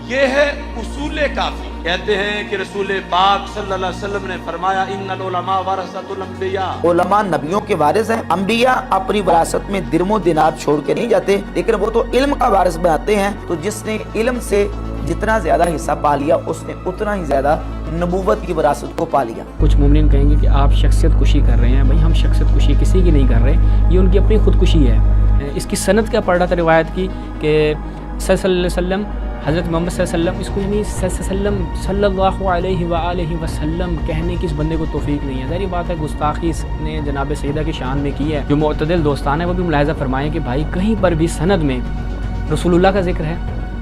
یہ ہے اصول کافی۔ کہتے ہیں کہ رسول پاک صلی اللہ علیہ وسلم نے فرمایا ان العلماء ورثۃ الانبیاء، علماء نبیوں کے وارث ہیں، انبیاء اپنی وراثت میں درم و دینار چھوڑ کے نہیں جاتے، لیکن وہ تو علم کا وارث بناتے ہیں۔ تو جس نے علم سے جتنا زیادہ حصہ پا لیا اس نے اتنا ہی زیادہ نبوت کی وراثت کو پا لیا۔ کچھ مومنین کہیں گے کہ آپ شخصیت کشی کر رہے ہیں، بھائی ہم شخصیت کشی کسی کی نہیں کر رہے، یہ ان کی اپنی خودکشی ہے۔ اس کی سند کیا پڑھ رہا تھا روایت کی کہ صلی اللہ علیہ وسلم، حضرت محمد صلی اللہ علیہ وسلم، اس کو یعنی صلی اللہ علیہ وآلہ وسلم کہنے کی اس بندے کو توفیق نہیں ہے۔ ظاہری بات ہے گستاخی اس نے جناب سیدہ کی شان میں کی ہے۔ جو معتدل دوستان ہیں وہ بھی ملاحظہ فرمائیں کہ بھائی کہیں پر بھی سند میں رسول اللہ کا ذکر ہے۔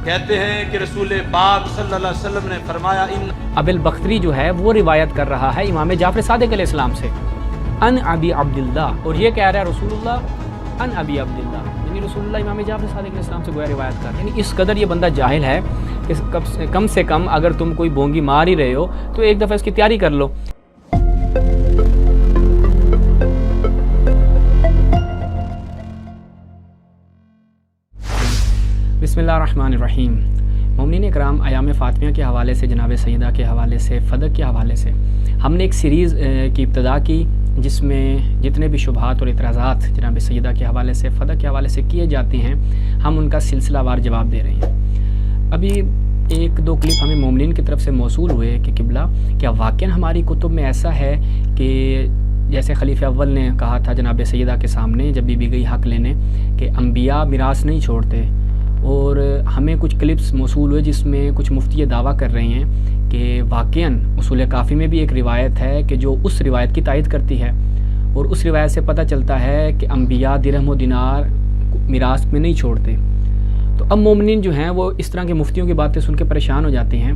کہتے ہیں کہ رسول پاک صلی اللہ علیہ وسلم نے فرمایا ان ابی البختری جو ہے وہ روایت کر رہا ہے امام جعفر صادق علیہ السلام سے ان ابی عبداللہ، اور یہ کہہ رہا ہے رسول اللہ ان ابی عبداللہ، یعنی رسول اللہ امام جعفر صادق علیہ السلام سے گویا روایت کر، یعنی اس قدر یہ بندہ جاہل ہے کہ کم سے کم اگر تم کوئی بونگی مار ہی رہے ہو تو ایک دفعہ اس کی تیاری کر لو۔ بسم اللہ الرحمن الرحیم۔ مومنین اکرام، ایام فاطمیہ کے حوالے سے، جناب سیدہ کے حوالے سے، فدق کے حوالے سے ہم نے ایک سیریز کی ابتدا کی جس میں جتنے بھی شبہات اور اعتراضات جناب سیدہ کے حوالے سے، فدق کے حوالے سے کیے جاتے ہیں ہم ان کا سلسلہ وار جواب دے رہے ہیں۔ ابھی ایک دو کلپ ہمیں مومنین کی طرف سے موصول ہوئے کہ قبلہ کیا واقعاً ہماری کتب میں ایسا ہے کہ جیسے خلیفہ اول نے کہا تھا جناب سیدہ کے سامنے جب بی بی گئی حق لینے کہ انبیاء میراث نہیں چھوڑتے، اور ہمیں کچھ کلپس موصول ہوئے جس میں کچھ مفتی یہ دعویٰ کر رہے ہیں کہ واقعاً اصول کافی میں بھی ایک روایت ہے کہ جو اس روایت کی تائید کرتی ہے، اور اس روایت سے پتہ چلتا ہے کہ انبیاء درہم و دینار میراث میں نہیں چھوڑتے۔ تو اب مومنین جو ہیں وہ اس طرح کے مفتیوں کی باتیں سن کے پریشان ہو جاتے ہیں۔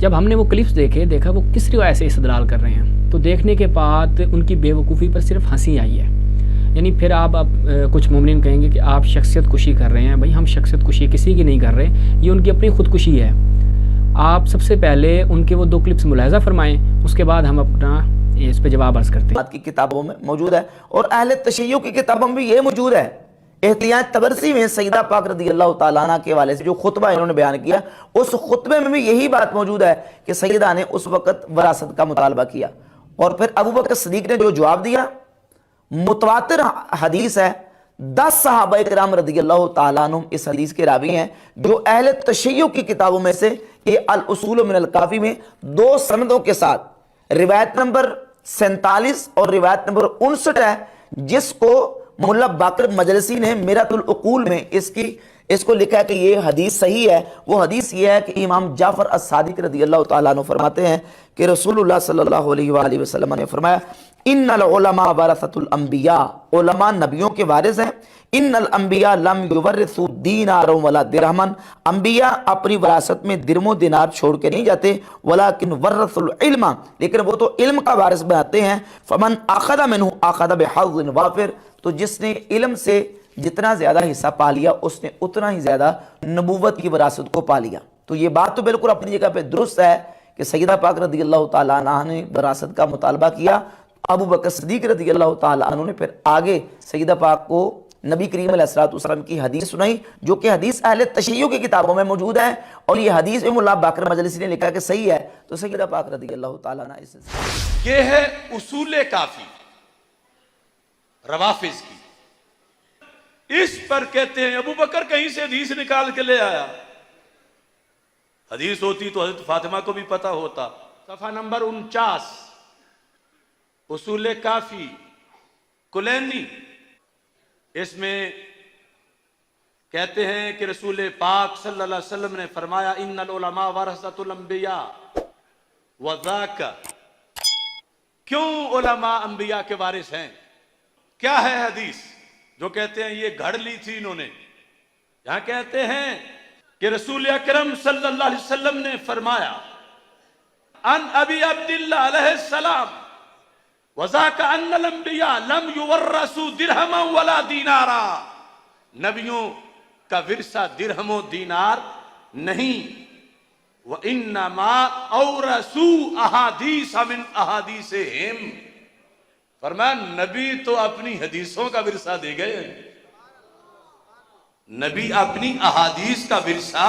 جب ہم نے وہ کلپس دیکھا وہ کس روایت سے استدلال کر رہے ہیں، تو دیکھنے کے بعد ان کی بے وقوفی پر صرف ہنسی آئی ہے۔ یعنی پھر آپ کچھ مومنین کہیں گے کہ آپ شخصیت کشی کر رہے ہیں، بھائی ہم شخصیت کشی کسی کی نہیں کر رہے، یہ ان کی اپنی خودکشی ہے۔ آپ سب سے پہلے ان کے وہ دو کلپس ملاحظہ فرمائیں، اس کے بعد ہم اپنا اس پہ جواب عرض کرتے ہیں۔ کی کتابوں میں موجود ہے اور اہل تشیع کی کتابوں میں بھی یہ موجود ہے۔ احتیاط تبرسی میں سیدہ پاک رضی اللہ تعالیٰ عنہ کے حوالے سے جو خطبہ انہوں نے بیان کیا، اس خطبے میں بھی یہی بات موجود ہے کہ سیدہ نے اس وقت وراثت کا مطالبہ کیا، اور پھر ابو بکر صدیق نے جو جواب دیا، متواتر حدیث ہے، 10 صحابہ کرام رضی اللہ تعالیٰ عنہ اس حدیث کے راوی ہیں، جو اہل تشیع کی کتابوں میں سے یہ الاصول من الکافی میں 2 سندوں کے ساتھ روایت نمبر 47 اور روایت نمبر 59 ہے، جس کو مولا باقر مجلسی نے میرۃ العقول میں اس کو لکھا ہے کہ یہ حدیث صحیح ہے۔ وہ حدیث یہ ہے کہ امام جعفر الصادق رضی اللہ تعالیٰ عنہ فرماتے ہیں کہ رسول اللہ صلی اللہ علیہ وآلہ وسلم نے فرمایا ان العلماء ورثۃ الانبیاء، علماء نبیوں کے وارث ہیں۔ ان الانبیاء لم یورثوا دینارا ولا درہما، انبیاء اپنی وراثت میں درم و دینار چھوڑ کے نہیں جاتے، ولکن ورثوا العلم، لیکن وہ تو علم کا وارث بناتے ہیں۔ فمن اخذ منہ اخذ بحظ وافر، تو جس نے علم سے جتنا زیادہ حصہ پا لیا اس نے اتنا ہی زیادہ نبوت کی وراثت کو پا لیا۔ تو یہ بات تو بالکل اپنی جگہ پہ درست ہے کہ سیدہ پاک رضی اللہ تعالیٰ عنہ نے وراثت کا مطالبہ کیا، ابو بکر صدیق رضی اللہ تعالیٰ عنہ نے پھر آگے سیدہ پاک کو نبی کریم علیہ السلام کی حدیث سنائی، جو کہ حدیث اہل تشیع کی کتابوں میں موجود ہے، اور یہ حدیث مولا باقر مجلسی نے لکھا کہ صحیح ہے۔ تو سیدہ پاک رضی اللہ تعالیٰ عنہ اس سے یہ ہے اصول کافی روافظ کی۔ اس پر کہتے ہیں ابو بکر کہیں سے حدیث نکال کے لے آیا، حدیث ہوتی تو حضرت فاطمہ کو بھی پتا ہوتا۔ صفحہ نمبر 49 اصول کافی کلینی، اس میں کہتے ہیں کہ رسول پاک صلی اللہ علیہ وسلم نے فرمایا ان العلماء ورثۃ الانبیاء وذاک، کیوں علماء انبیاء کے وارث ہیں؟ کیا ہے حدیث جو کہتے ہیں یہ گھڑ لی تھی انہوں نے؟ یہاں کہتے ہیں کہ رسول اکرم صلی اللہ علیہ وسلم نے فرمایا ان ابی عبداللہ علیہ السلام وذاک ان الانبیاء لم یورثوا درہما ولا دینارا، نبیوں کا ورثہ درہم و دینار نہیں، وَإِنَّمَا أَوْرَثُوا أَحَادِيثَ مِنْ أَحَادِيثِهِمْ، فرمایا نبی تو اپنی حدیثوں کا ورثہ دے گئے، نبی اپنی احادیث کا ورثہ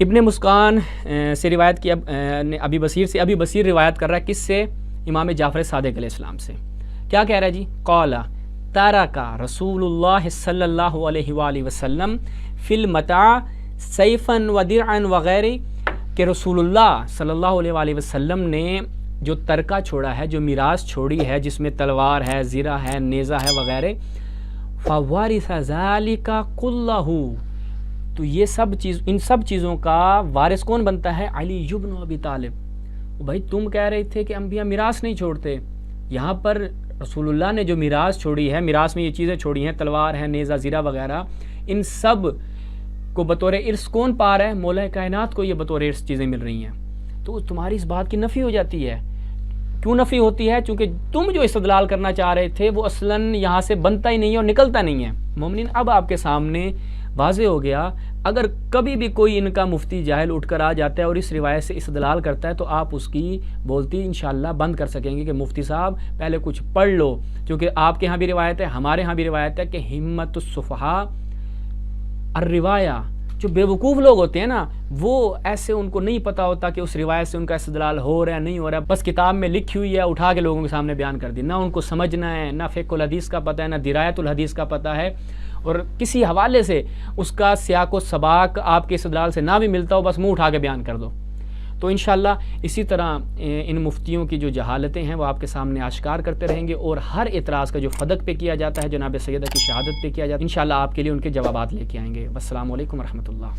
ابن مسکان سے روایت کی ابی بصیر سے، ابی بصیر روایت کر رہا ہے کس سے؟ امام جعفر صادق علیہ السلام سے۔ کیا کہہ رہا ہے جی؟ قال ترک رسول اللہ صلی اللہ علیہ وآلہ وسلم فی المتاع سیفا و درعا وغیرہ، کہ رسول اللہ صلی اللہ علیہ وآلہ وسلم نے جو ترکہ چھوڑا ہے، جو میراث چھوڑی ہے، جس میں تلوار ہے، زرہ ہے، نیزہ ہے وغیرہ، فوارث ذالک کلہ، تو یہ سب چیز، ان سب چیزوں کا وارث کون بنتا ہے؟ علی بن ابی طالب۔ بھائی تم کہہ رہے تھے کہ انبیاء میراث نہیں چھوڑتے، یہاں پر رسول اللہ نے جو میراث چھوڑی ہے، میراث میں یہ چیزیں چھوڑی ہیں، تلوار ہے، نیزہ، زرہ وغیرہ، ان سب کو بطور ارث کون پا رہا ہے؟ مولا کائنات کو یہ بطور ارث چیزیں مل رہی ہیں۔ تو تمہاری اس بات کی نفی ہو جاتی ہے۔ کیوں نفی ہوتی ہے؟ چونکہ تم جو استدلال کرنا چاہ رہے تھے وہ اصلاً یہاں سے بنتا ہی نہیں ہے اور نکلتا نہیں ہے۔ مومنین اب آپ کے سامنے واضح ہو گیا، اگر کبھی بھی کوئی ان کا مفتی جاہل اٹھ کر آ جاتا ہے اور اس روایت سے استدلال کرتا ہے تو آپ اس کی بولتی انشاءاللہ بند کر سکیں گے کہ مفتی صاحب پہلے کچھ پڑھ لو، کیونکہ آپ کے ہاں بھی روایت ہے، ہمارے ہاں بھی روایت ہے کہ ہمت الصفحاء الروایہ، جو بے وقوف لوگ ہوتے ہیں نا، وہ ایسے ان کو نہیں پتہ ہوتا کہ اس روایت سے ان کا استدلال ہو رہا ہے نہیں ہو رہا ہے، بس کتاب میں لکھی ہوئی ہے اٹھا کے لوگوں کے سامنے بیان کر دی، نہ ان کو سمجھنا ہے، نہ فقہ الحدیث کا پتہ ہے، نہ درایت الحدیث کا پتہ ہے، اور کسی حوالے سے اس کا سیاق و سباق آپ کے استدلال سے نہ بھی ملتا ہو، بس منہ اٹھا کے بیان کر دو۔ تو انشاءاللہ اسی طرح ان مفتیوں کی جو جہالتیں ہیں وہ آپ کے سامنے آشکار کرتے رہیں گے، اور ہر اعتراض کا جو فدق پہ کیا جاتا ہے، جناب سیدہ کی شہادت پہ کیا جاتا ہے، انشاءاللہ آپ کے لیے ان کے جوابات لے کے آئیں گے۔ والسلام علیکم ورحمۃ اللہ۔